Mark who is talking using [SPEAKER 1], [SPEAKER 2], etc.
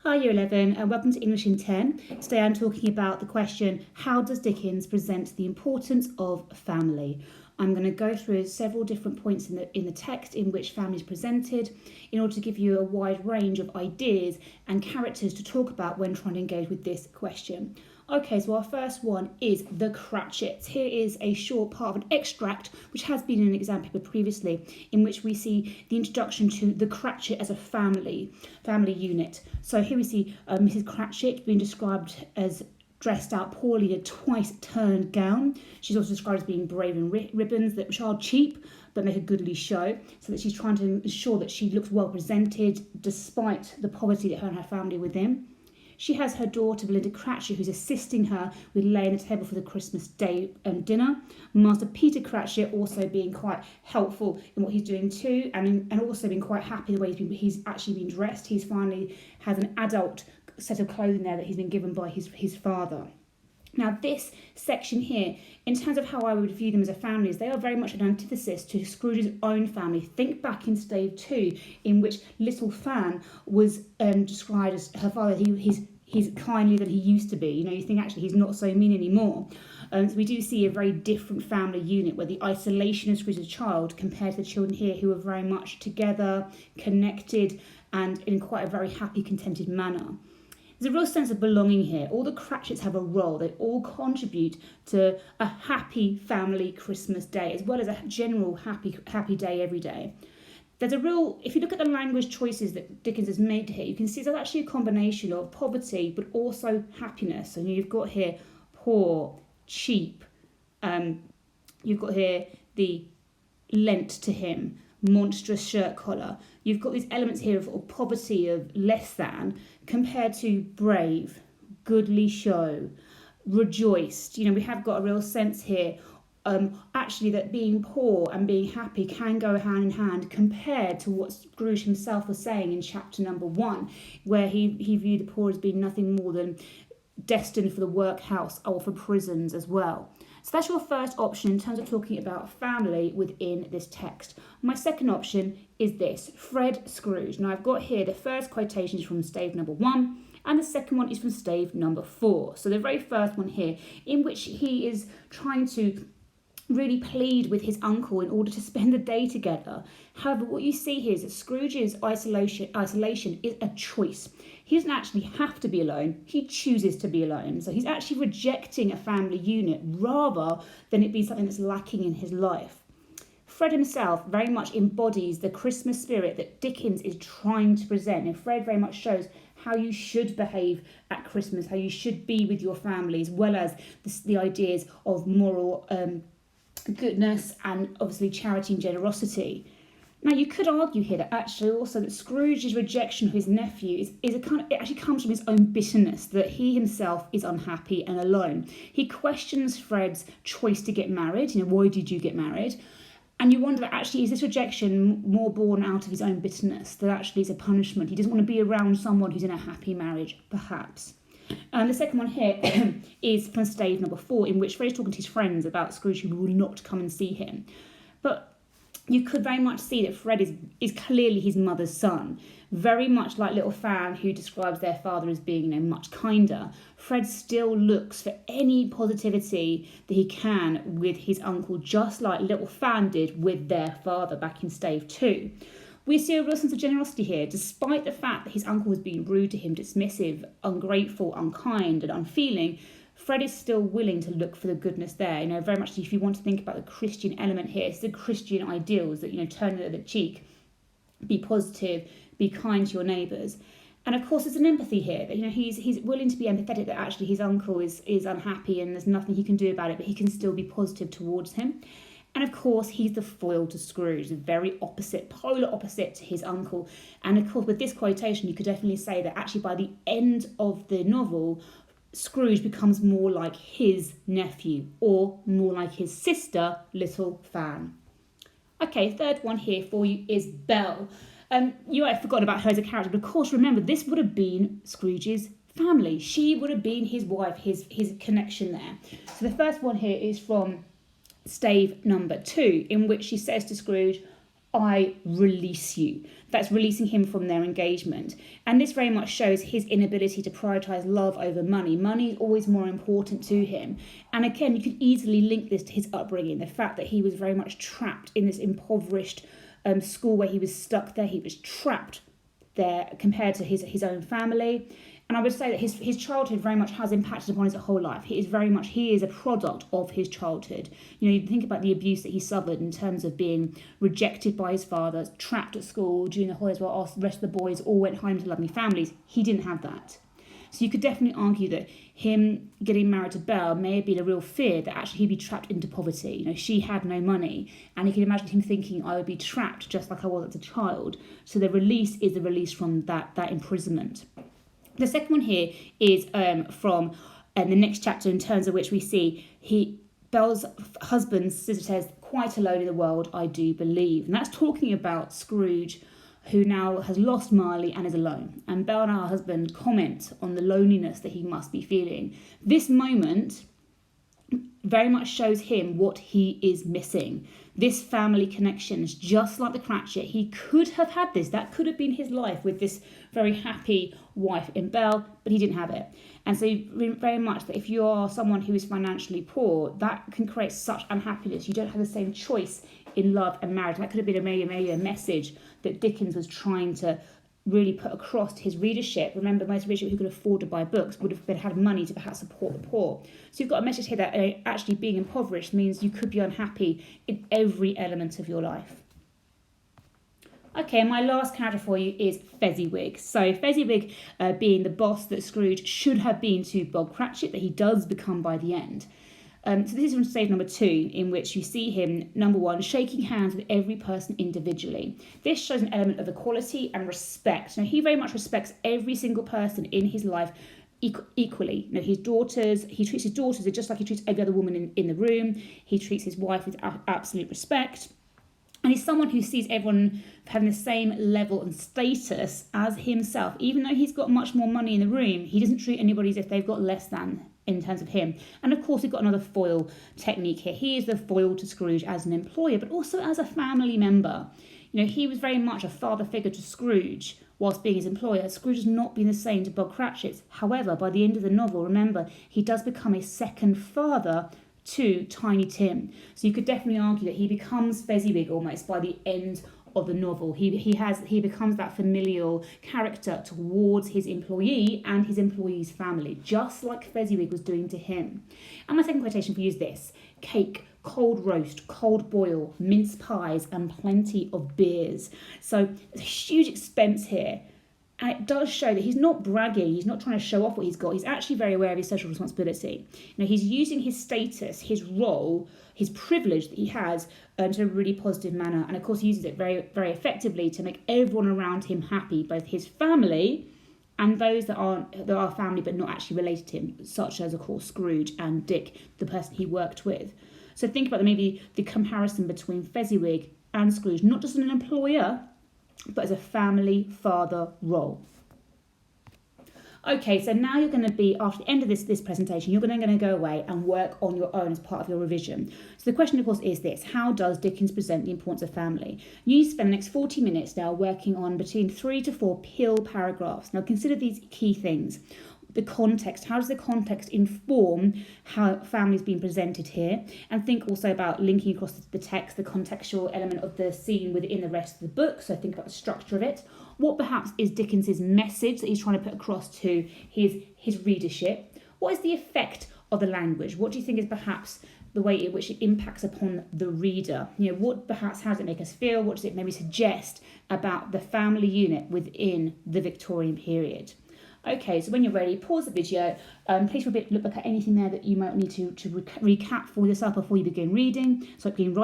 [SPEAKER 1] Hi Year 11 and welcome to English in 10. Today I'm talking about the question, how does Dickens present the importance of family? I'm going to go through several different points in the text in which family is presented in order to give you a wide range of ideas and characters to talk about when trying to engage with this question. Okay, so our first one is the Cratchits. Here is a short part of an extract which has been in an exam paper previously, in which we see the introduction to the Cratchit as a family unit. So here we see Mrs. Cratchit being described as dressed out poorly in a twice-turned gown. She's also described as being brave in ribbons, which are cheap but make a goodly show, so that she's trying to ensure that she looks well presented despite the poverty that her and her family are within. She has her daughter Belinda Cratchit, who's assisting her with laying the table for the Christmas Day dinner. Master Peter Cratchit also being quite helpful in what he's doing too, and also being quite happy the way he's actually been dressed. He's finally has an adult set of clothing there that he's been given by his father. Now, this section here, in terms of how I would view them as a family, is they are very much an antithesis to Scrooge's own family. Think back in Stave 2, in which little Fan was described as her father. He's kindlier than he used to be. You think actually he's not so mean anymore. So we do see a very different family unit where the isolation of Scrooge as a child compared to the children here who are very much together, connected, and in quite a very happy, contented manner. There's a real sense of belonging here. All the Cratchits have a role. They all contribute to a happy family Christmas day, as well as a general happy day every day. There's a real, if you look at the language choices that Dickens has made here, you can see there's actually a combination of poverty, but also happiness. And you've got here poor, cheap. You've got here the lent to him, monstrous shirt collar. You've got these elements here of poverty, of less than, compared to brave, goodly show, rejoiced. We have got a real sense here actually that being poor and being happy can go hand in hand, compared to what Scrooge himself was saying in chapter number 1, where he viewed the poor as being nothing more than destined for the workhouse or for prisons as well. So that's your first option in terms of talking about family within this text. My second option is this, Fred Scrooge. Now I've got here the first quotation is from stave number 1, and the second one is from stave number 4. So the very first one here, in which he is trying to really plead with his uncle in order to spend the day together. However, what you see here is that Scrooge's isolation is a choice. He doesn't actually have to be alone, he chooses to be alone. So he's actually rejecting a family unit rather than it be something that's lacking in his life. Fred himself very much embodies the Christmas spirit that Dickens is trying to present, and Fred very much shows how you should behave at Christmas, how you should be with your family, as well as the ideas of moral goodness and obviously charity and generosity. Now you could argue here that actually also that Scrooge's rejection of his nephew is a kind of, it actually comes from his own bitterness, that he himself is unhappy and alone. He questions Fred's choice to get married, why did you get married? And you wonder that actually is this rejection more born out of his own bitterness, that actually it's a punishment. He doesn't want to be around someone who's in a happy marriage, perhaps. The second one here is from stave number 4, in which Fred is talking to his friends about Scrooge who will not come and see him. But you could very much see that Fred is clearly his mother's son. Very much like little Fan, who describes their father as being much kinder. Fred still looks for any positivity that he can with his uncle, just like little Fan did with their father back in stave 2. We see a real sense of generosity here, despite the fact that his uncle was being rude to him, dismissive, ungrateful, unkind and unfeeling. Fred is still willing to look for the goodness there. Very much if you want to think about the Christian element here, it's the Christian ideals that, turn the other cheek, be positive, be kind to your neighbours. And of course, there's an empathy here that he's willing to be empathetic that actually his uncle is unhappy and there's nothing he can do about it, but he can still be positive towards him. And of course, he's the foil to Scrooge, the very opposite, polar opposite to his uncle. And of course, with this quotation, you could definitely say that actually by the end of the novel, Scrooge becomes more like his nephew, or more like his sister, little Fan. Okay, third one here for you is Belle. You might have forgotten about her as a character, but of course, remember, this would have been Scrooge's family. She would have been his wife, his connection there. So the first one here is from stave number 2, in which she says to Scrooge, I release you. That's releasing him from their engagement. And this very much shows his inability to prioritize love over money. Money is always more important to him. And again, you could easily link this to his upbringing, the fact that he was very much trapped in this impoverished school where he was stuck there. He was trapped there compared to his own family. And I would say that his childhood very much has impacted upon his whole life. He is a product of his childhood. You think about the abuse that he suffered in terms of being rejected by his father, trapped at school during the holidays while the rest of the boys all went home to lovely families. He didn't have that. So you could definitely argue that him getting married to Belle may have been a real fear that actually he'd be trapped into poverty. She had no money, and he can imagine him thinking, I would be trapped just like I was as a child. So the release is the release from that imprisonment. The second one here is from the next chapter, in terms of which we see Belle's husband says, quite alone in the world, I do believe. And that's talking about Scrooge, who now has lost Marley and is alone. And Belle and her husband comment on the loneliness that he must be feeling. This moment very much shows him what he is missing. This family connection is just like the Cratchit. He could have had this. That could have been his life with this very happy wife in Belle, but he didn't have it. And so very much that if you are someone who is financially poor, that can create such unhappiness. You don't have the same choice in love and marriage. That could have been maybe a message that Dickens was trying to really put across to his readership. Remember, most readers who could afford to buy books would have had money to perhaps support the poor. So you've got a message here that actually being impoverished means you could be unhappy in every element of your life. Okay, and my last character for you is Fezziwig. So Fezziwig being the boss that Scrooge should have been to Bob Cratchit, that he does become by the end. So this is from stage number 2, in which you see him, number 1, shaking hands with every person individually. This shows an element of equality and respect. Now, he very much respects every single person in his life equally. His daughters, he treats his daughters just like he treats every other woman in the room. He treats his wife with absolute respect. And he's someone who sees everyone having the same level and status as himself. Even though he's got much more money in the room, he doesn't treat anybody as if they've got less than in terms of him. And of course, we've got another foil technique here. He is the foil to Scrooge as an employer, but also as a family member. He was very much a father figure to Scrooge whilst being his employer. Scrooge has not been the same to Bob Cratchit. However, by the end of the novel, remember, he does become a second father to Tiny Tim. So you could definitely argue that he becomes Fezziwig almost by the end of the novel. He becomes that familial character towards his employee and his employee's family, just like Fezziwig was doing to him. And my second quotation for you is this: cake, cold roast, cold boil, mince pies, and plenty of beers. So there's a huge expense here. And it does show that he's not bragging, he's not trying to show off what he's got. He's actually very aware of his social responsibility. He's using his status, his role, his privilege that he has to a really positive manner. And of course, he uses it very, very effectively to make everyone around him happy, both his family and those that are family but not actually related to him, such as, of course, Scrooge and Dick, the person he worked with. So think about maybe the comparison between Fezziwig and Scrooge, not just as an employer, but as a family father role. Okay, so now you're going to be, after the end of this presentation, you're going to go away and work on your own as part of your revision. So the question, of course, is this: how does Dickens present the importance of family? You spend the next 40 minutes now working on between 3 to 4 pill paragraphs. Now consider these key things. The context, how does the context inform how family is being presented here? And think also about linking across the text, the contextual element of the scene within the rest of the book. So think about the structure of it. What perhaps is Dickens's message that he's trying to put across to his readership? What is the effect of the language? What do you think is perhaps the way in which it impacts upon the reader? What perhaps, how does it make us feel? What does it maybe suggest about the family unit within the Victorian period? Okay, so when you're ready, pause the video. Please look at anything there that you might need to recap for yourself before you begin reading. So begin writing.